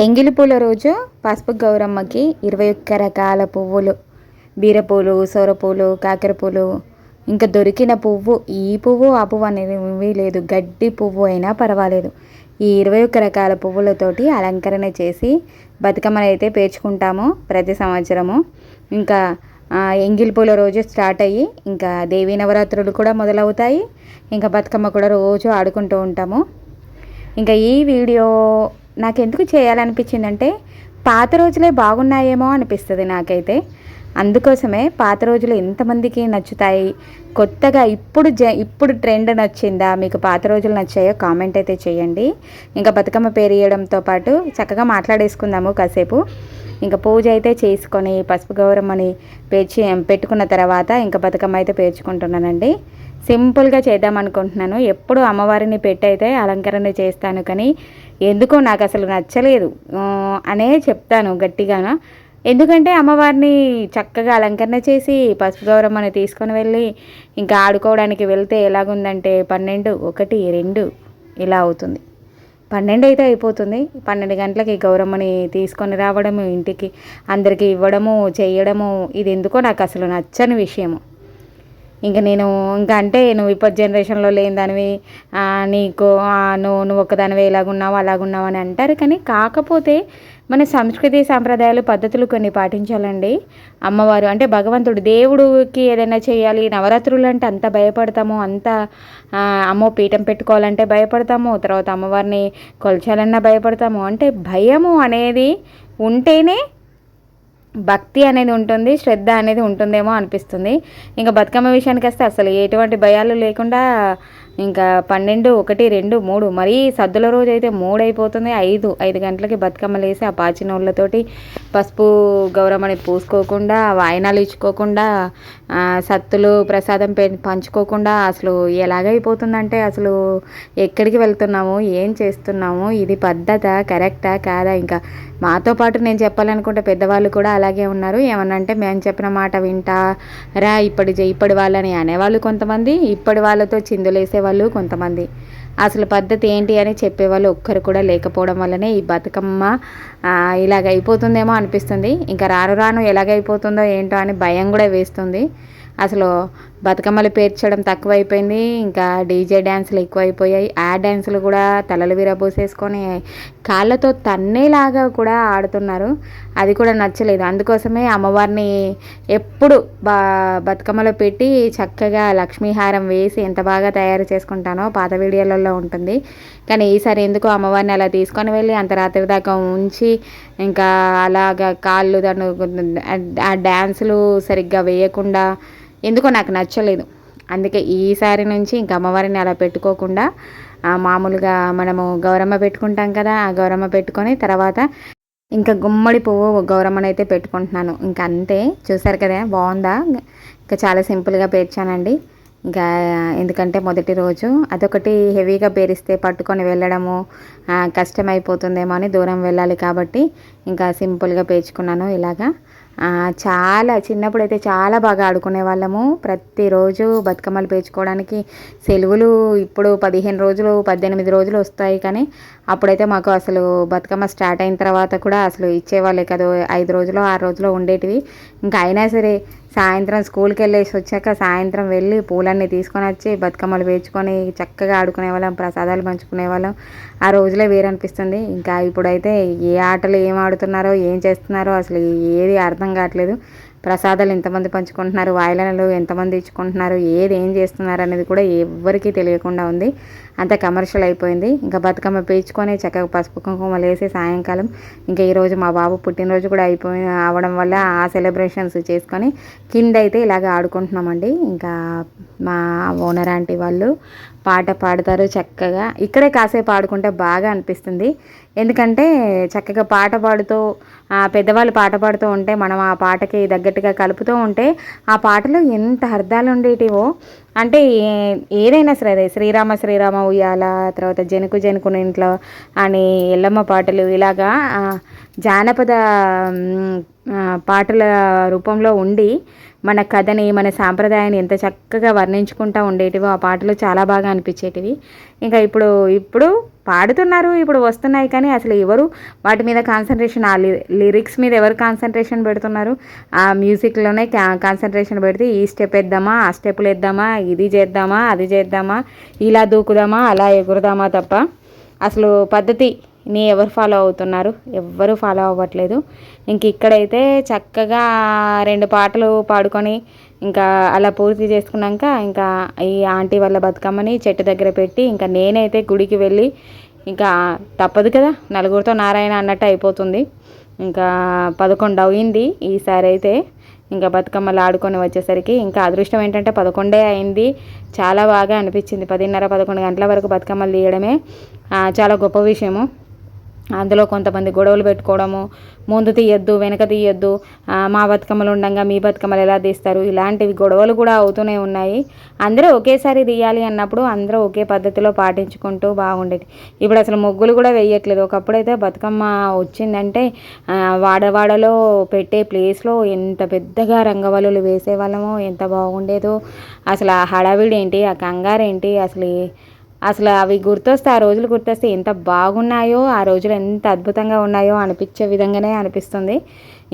ఎంగిలి పూల రోజు పసుపు గౌరమ్మకి 21 రకాల పువ్వులు, బీరపూలు, సొరపూలు, కాకరపూలు, ఇంకా దొరికిన పువ్వు, ఈ పువ్వు ఆ పువ్వు అనేది లేదు, గడ్డి పువ్వు అయినా పర్వాలేదు, ఈ 21 రకాల పువ్వులతోటి అలంకరణ చేసి బతుకమ్మను అయితే పేర్చుకుంటాము ప్రతి సంవత్సరము. ఇంకా ఎంగిలి పూల రోజు స్టార్ట్ అయ్యి ఇంకా దేవీ నవరాత్రులు కూడా మొదలవుతాయి. ఇంకా బతుకమ్మ కూడా రోజు ఆడుకుంటూ ఉంటాము. ఇంకా ఈ వీడియో నాకెందుకు చేయాలనిపించిందంటే పాత రోజులే బాగున్నాయేమో అనిపిస్తుంది నాకైతే. అందుకోసమే పాత రోజులు ఎంతమందికి నచ్చుతాయి, కొత్తగా ఇప్పుడు ట్రెండ్ నచ్చిందా, మీకు పాత రోజులు నచ్చాయో కామెంట్ అయితే చేయండి. ఇంకా బతుకమ్మ పేరియడంతో పాటు చక్కగా మాట్లాడేసుకుందాము కాసేపు. ఇంకా పూజ అయితే చేసుకొని పసుపు గౌరమ్మని పెట్టుకున్న తర్వాత ఇంకా బతుకమ్మ అయితే పేర్చుకుంటున్నానండి. సింపుల్గా చేద్దాం అనుకుంటున్నాను. ఎప్పుడు అమ్మవారిని పెట్టి అయితే అలంకరణ చేస్తాను, కానీ ఎందుకో నాకు అసలు నచ్చలేదు అనే చెప్తాను గట్టిగాన. ఎందుకంటే అమ్మవారిని చక్కగా అలంకరణ చేసి పసుపు గౌరమ్మని తీసుకొని వెళ్ళి ఇంకా ఆడుకోవడానికి వెళ్తే ఎలాగుందంటే 12, 1, 2 ఇలా అవుతుంది. 12 అయితే అయిపోతుంది. 12 గంటలకి గౌరమ్మని తీసుకొని రావడము, ఇంటికి అందరికీ ఇవ్వడము, చేయడము, ఇది ఎందుకో నాకు అసలు నచ్చని విషయము. ఇంకా నేను ఇంకా అంటే నువ్వు ఇప్పుడు జనరేషన్లో లేని దానివి, నీకు నువ్వు ఒక్కదానివే ఇలాగున్నావు అలాగున్నావు అని అంటారు. కానీ కాకపోతే మన సంస్కృతి సాంప్రదాయాలు పద్ధతులు కొన్ని పాటించాలండి. అమ్మవారు అంటే భగవంతుడు, దేవుడికి ఏదైనా చేయాలి, నవరాత్రులు అంటే అంత భయపడతాము, అంత అమ్మో పీఠం పెట్టుకోవాలంటే భయపడతాము, తర్వాత అమ్మవారిని కొల్చాలన్నా భయపడతాము. అంటే భయము అనేది ఉంటేనే భక్తి అనేది ఉంటుంది, శ్రద్ధ అనేది ఉంటుందేమో అనిపిస్తుంది. ఇంకా బతుకమ్మ విషయానికి వస్తే అసలు ఎటువంటి భయాలు లేకుండా ఇంకా 12, 1, 2, 3 మరీ సద్దుల రోజు అయితే 3 అయిపోతుంది. 5 గంటలకి బతుకమ్మ లేసి ఆ పాచినోళ్ళతోటి పసుపు గౌరమ్మని పూసుకోకుండా, వాయినాలు ఇచ్చుకోకుండా, సత్తులు ప్రసాదం పంచుకోకుండా అసలు ఎలాగైపోతుందంటే అసలు ఎక్కడికి వెళ్తున్నాము, ఏం చేస్తున్నాము, ఇది పద్ధత కరెక్టా కాదా? ఇంకా మాతో పాటు నేను చెప్పాలనుకుంటే పెద్దవాళ్ళు కూడా అలాగే ఉన్నారు. ఏమన్నంటే మేము చెప్పిన మాట వింటారా ఇప్పటి వాళ్ళని అనేవాళ్ళు కొంతమంది, ఇప్పటి వాళ్ళతో చిందులేసేవాళ్ళు కొంతమంది. అసలు పద్ధతి ఏంటి అని చెప్పేవాళ్ళు ఒక్కరు కూడా లేకపోవడం వల్లనే ఈ బతుకమ్మ ఇలాగ అయిపోతుందేమో అనిపిస్తుంది. ఇంకా రాను రాను ఎలాగైపోతుందో ఏంటో అని భయం కూడా వేస్తుంది. అసలు బతుకమ్మలు పేర్చడం తక్కువైపోయింది, ఇంకా డీజే డ్యాన్సులు ఎక్కువైపోయాయి. ఆ డ్యాన్సులు కూడా తలలు విరబోసేసుకొని కాళ్ళతో తన్నేలాగా కూడా ఆడుతున్నారు. అది కూడా నచ్చలేదు. అందుకోసమే అమ్మవారిని ఎప్పుడు బతుకమ్మలో పెట్టి చక్కగా లక్ష్మీహారం వేసి ఎంత బాగా తయారు చేసుకుంటానో పాత వీడియోలలో ఉంటుంది. కానీ ఈసారి ఎందుకో అమ్మవారిని అలా తీసుకొని వెళ్ళి అంత రాత్రి దాకా ఉంచి ఇంకా అలాగా కాళ్ళు ఆ డ్యాన్సులు సరిగ్గా వేయకుండా ఎందుకో నాకు నచ్చలేదు. అందుకే ఈసారి నుంచి ఇంకా అమ్మవారిని అలా పెట్టుకోకుండా మామూలుగా మనము గౌరమ్మ పెట్టుకుంటాం కదా, ఆ గౌరమ్మ పెట్టుకొని తర్వాత ఇంకా గుమ్మడి పువ్వు గౌరమ్మని అయితే పెట్టుకుంటున్నాను. ఇంకా అంతే. చూసారు కదా బాగుందా? ఇంకా చాలా సింపుల్గా పేర్చానండి. ఇంకా ఎందుకంటే మొదటి రోజు అదొకటి హెవీగా పేరిస్తే పట్టుకొని వెళ్ళడము కష్టమైపోతుందేమో అని దూరం వెళ్ళాలి కాబట్టి ఇంకా సింపుల్గా పేర్చుకున్నాను ఇలాగా. చాలా చిన్నప్పుడైతే చాలా బాగా ఆడుకునే వాళ్ళము. ప్రతిరోజు బతుకమ్మలు పేర్చుకోవడానికి సెలవులు ఇప్పుడు 15 రోజులు 18 రోజులు వస్తాయి, కానీ అప్పుడైతే మాకు అసలు బతుకమ్మ స్టార్ట్ అయిన తర్వాత కూడా అసలు ఇచ్చేవాళ్ళే కదా, 5 రోజులు 6 రోజులు ఉండేటివి. ఇంకా అయినా సరే సాయంత్రం స్కూల్కి వెళ్ళేసి వచ్చాక సాయంత్రం వెళ్ళి పూలన్నీ తీసుకొని వచ్చి బతుకమ్మలు పేర్చుకొని చక్కగా ఆడుకునే వాళ్ళం, ప్రసాదాలు పంచుకునే వాళ్ళం. ఆ రోజులే వేరనిపిస్తుంది. ఇంకా ఇప్పుడైతే ఏ ఆటలు ఏం ఆడుతున్నారో ఏం చేస్తున్నారో అసలు ఏది అర్థం కావట్లేదు. ప్రసాదాలు ఎంతమంది పంచుకుంటున్నారు, వాయిలనలు ఎంతమంది ఇచ్చుకుంటున్నారు, ఏది ఏం చేస్తున్నారు అనేది కూడా ఎవ్వరికీ తెలియకుండా ఉంది. అంత కమర్షియల్ అయిపోయింది. ఇంకా బతుకమ్మ పేర్చుకొని చక్కగా పసుపు కుంకుమలు వేసి సాయంకాలం ఇంకా ఈరోజు మా బాబు పుట్టినరోజు కూడా అవడం వల్ల ఆ సెలబ్రేషన్స్ చేసుకొని కింద అయితే ఇలాగ ఆడుకుంటున్నామండి. ఇంకా మా ఓనర్ ఆంటీ వాళ్ళు పాట పాడతారు చక్కగా. ఇక్కడే కాసేపు ఆడుకుంటే బాగా అనిపిస్తుంది. ఎందుకంటే చక్కగా పాట పాడుతూ పెద్దవాళ్ళు పాట పాడుతూ ఉంటే మనం ఆ పాటకి తగ్గట్టుగా కలుపుతూ ఉంటే ఆ పాటలో ఎంత అర్థాలు ఉండేటివో. అంటే ఏదైనా సరే అదే శ్రీరామ ఉయ్యాల, తర్వాత జనకు ఇంట్లో అని ఎల్లమ్మ పాటలు, ఇలాగా జానపద పాటల రూపంలో ఉండి మన కథని మన సాంప్రదాయాన్ని ఎంత చక్కగా వర్ణించుకుంటూ ఉండేటివో ఆ పాటలు చాలా బాగా అనిపించేటివి. ఇంకా ఇప్పుడు పాడుతున్నారు, ఇప్పుడు వస్తున్నాయి, కానీ అసలు ఎవరు వాటి మీద కాన్సన్ట్రేషన్, ఆ లిరిక్స్ మీద ఎవరు కాన్సన్ట్రేషన్ పెడుతున్నారు? ఆ మ్యూజిక్లోనే కాన్సన్ట్రేషన్ పెడితే ఈ స్టెప్ వేద్దామా, ఆ స్టెప్పులు వేద్దామా, ఇది చేద్దామా, అది చేద్దామా, ఇలా దూకుదామా, అలా ఎగురుదామా తప్ప అసలు పద్ధతిని ఎవరు ఫాలో అవుతున్నారు? ఎవ్వరు ఫాలో అవ్వట్లేదు. ఇంక ఇక్కడైతే చక్కగా 2 పాటలు పాడుకొని ఇంకా అలా పూర్తి చేసుకున్నాక ఇంకా ఈ ఆంటీ వాళ్ళ బతుకమ్మని చెట్టు దగ్గర పెట్టి ఇంకా నేనైతే గుడికి వెళ్ళి ఇంకా తప్పదు కదా, నలుగురితో నారాయణ అన్నట్టు అయిపోతుంది. ఇంకా 11 అయింది ఈసారి అయితే. ఇంకా బతుకమ్మలు ఆడుకొని వచ్చేసరికి ఇంకా అదృష్టం ఏంటంటే 11 అయింది. చాలా బాగా అనిపించింది. 10:30, 11 గంటల వరకు బతుకమ్మలు తీయడమే చాలా గొప్ప విషయము. అందులో కొంతమంది గొడవలు పెట్టుకోవడము, ముందు తీయొద్దు, వెనక తీయొద్దు, మా బతుకమ్మలు ఉండగా మీ బతుకమ్మలు ఎలా తీస్తారు, ఇలాంటివి గొడవలు కూడా అవుతూనే ఉన్నాయి. అందరూ ఒకేసారి తీయాలి అన్నప్పుడు అందరూ ఒకే పద్ధతిలో పాటించుకుంటూ బాగుండేది. ఇప్పుడు అసలు ముగ్గులు కూడా వేయట్లేదు. ఒకప్పుడైతే బతుకమ్మ వచ్చిందంటే వాడవాడలో పెట్టే ప్లేస్లో ఎంత పెద్దగా రంగవల్లులు వేసేవాళ్ళమో, ఎంత బాగుండేదో. అసలు ఆ హడావిడి ఏంటి, ఆ కంగారేంటి, అసలు అవి గుర్తొస్తే, ఆ రోజులు గుర్తొస్తే ఎంత బాగున్నాయో, ఆ రోజులు ఎంత అద్భుతంగా ఉన్నాయో అనిపించే విధంగానే అనిపిస్తుంది.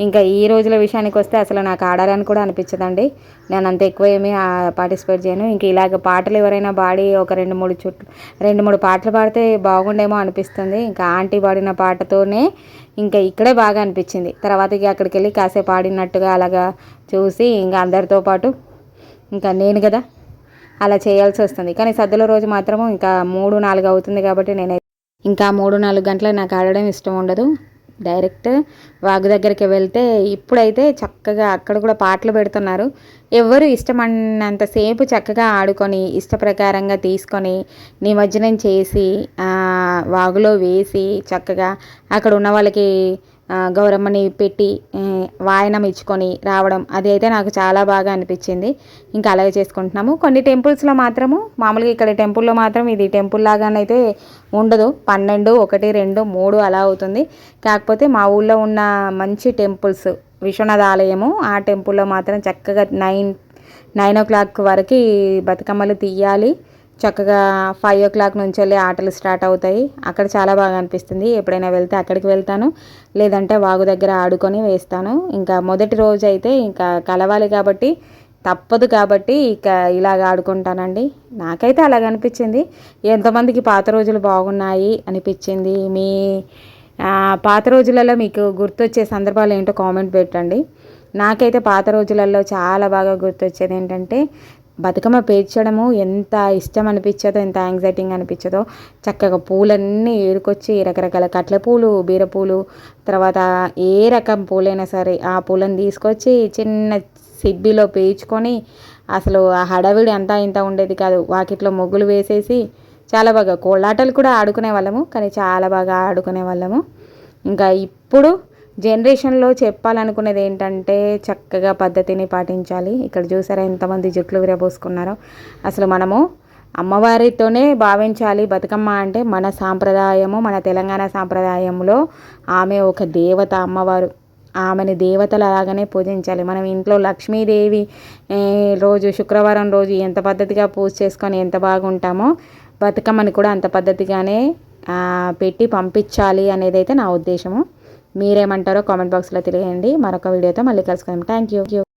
ఇంకా ఈ రోజుల విషయానికి వస్తే అసలు నాకు ఆడాలని కూడా అనిపించదండి. నేను అంత ఎక్కువ ఏమీ పార్టిసిపేట్ చేయను. ఇంక ఇలాగ పాటలు ఎవరైనా పాడి ఒక 2-3 పాటలు పాడితే బాగుండేమో అనిపిస్తుంది. ఇంకా ఆంటీ పాడిన పాటతోనే ఇంకా ఇక్కడే బాగా అనిపించింది. తర్వాత ఇక అక్కడికి వెళ్ళి కాసేపు ఆడినట్టుగా అలాగా చూసి ఇంకా అందరితో పాటు ఇంకా నేను కదా అలా చేయాల్సి వస్తుంది. కానీ సద్దుల రోజు మాత్రము ఇంకా 3-4 అవుతుంది కాబట్టి నేనైతే ఇంకా 3-4 గంటలు నాకు ఆడడం ఇష్టం ఉండదు. డైరెక్ట్ వాగు దగ్గరికి వెళ్తే ఇప్పుడైతే చక్కగా అక్కడ కూడా పాటలు పెడుతున్నారు. ఎవరు ఇష్టమన్నంతసేపు చక్కగా ఆడుకొని ఇష్ట ప్రకారంగా తీసుకొని నిమజ్జనం చేసి వాగులో వేసి చక్కగా అక్కడ ఉన్న వాళ్ళకి గౌరమ్మని పెట్టి వాయనం ఇచ్చుకొని రావడం, అది అయితే నాకు చాలా బాగా అనిపించింది. ఇంకా అలాగే చేసుకుంటున్నాము. కొన్ని టెంపుల్స్లో మాత్రము మామూలుగా ఇక్కడ టెంపుల్లో మాత్రం ఇది టెంపుల్ లాగానైతే ఉండదు. 12, 1, 2, 3 అలా అవుతుంది. కాకపోతే మా ఊళ్ళో ఉన్న మంచి టెంపుల్స్, విశ్వనాథ ఆలయము, ఆ టెంపుల్లో మాత్రం చక్కగా 9 o'clock వరకు బతుకమ్మలు తీయాలి. చక్కగా 5 o'clock నుంచి వెళ్ళి ఆటలు స్టార్ట్ అవుతాయి. అక్కడ చాలా బాగా అనిపిస్తుంది. ఎప్పుడైనా వెళ్తే అక్కడికి వెళ్తాను, లేదంటే వాగు దగ్గర ఆడుకొని వేస్తాను. ఇంకా మొదటి రోజు అయితే ఇంకా కలవాలి కాబట్టి తప్పదు కాబట్టి ఇక ఇలాగ ఆడుకుంటానండి. నాకైతే అలాగ అనిపించింది. ఎంతమందికి పాత రోజులు బాగున్నాయి అనిపించింది? మీ పాత రోజులలో మీకు గుర్తొచ్చే సందర్భాలు ఏంటో కామెంట్ పెట్టండి. నాకైతే పాత రోజులలో చాలా బాగా గుర్తొచ్చేది ఏంటంటే బతుకమ్మ పేర్చడము ఎంత ఇష్టం అనిపించదో, ఎంత యాంగ్జైటింగ్ అనిపించదో. చక్కగా పూలన్నీ ఏరుకొచ్చి రకరకాల కట్ల పూలు, బీరపూలు, తర్వాత ఏ రకం పూలైనా సరే ఆ పూలను తీసుకొచ్చి చిన్న సిబ్బిలో పేర్చుకొని అసలు ఆ హడావిడి అంతా ఇంత ఉండేది కాదు. వాకిట్లో ముగ్గులు వేసేసి చాలా బాగా కోళ్ళాటలు కూడా ఆడుకునే వాళ్ళము, కానీ చాలా బాగా ఆడుకునే వాళ్ళము. ఇంకా ఇప్పుడు జనరేషన్లో చెప్పాలనుకునేది ఏంటంటే చక్కగా పద్ధతిని పాటించాలి. ఇక్కడ చూసారా ఎంతమంది జుట్లు విరబోసుకున్నారో. అసలు మనము అమ్మవారితోనే భావించాలి. బతుకమ్మ అంటే మన సాంప్రదాయము, మన తెలంగాణ సాంప్రదాయంలో ఆమె ఒక దేవత, అమ్మవారు. ఆమెని దేవతలాగానే పూజించాలి. మనం ఇంట్లో లక్ష్మీదేవి రోజు శుక్రవారం రోజు ఎంత పద్ధతిగా పూజ చేసుకొని ఎంత బాగుంటామో బతుకమ్మని కూడా అంత పద్ధతిగానే పెట్టి పంపించాలి అనేది అయితే నా ఉద్దేశము. మీరేమంటారో కామెంట్ బాక్స్లో తెలియండి. మరొక వీడియోతో మళ్ళీ కలుసుకుందాం. Thank you.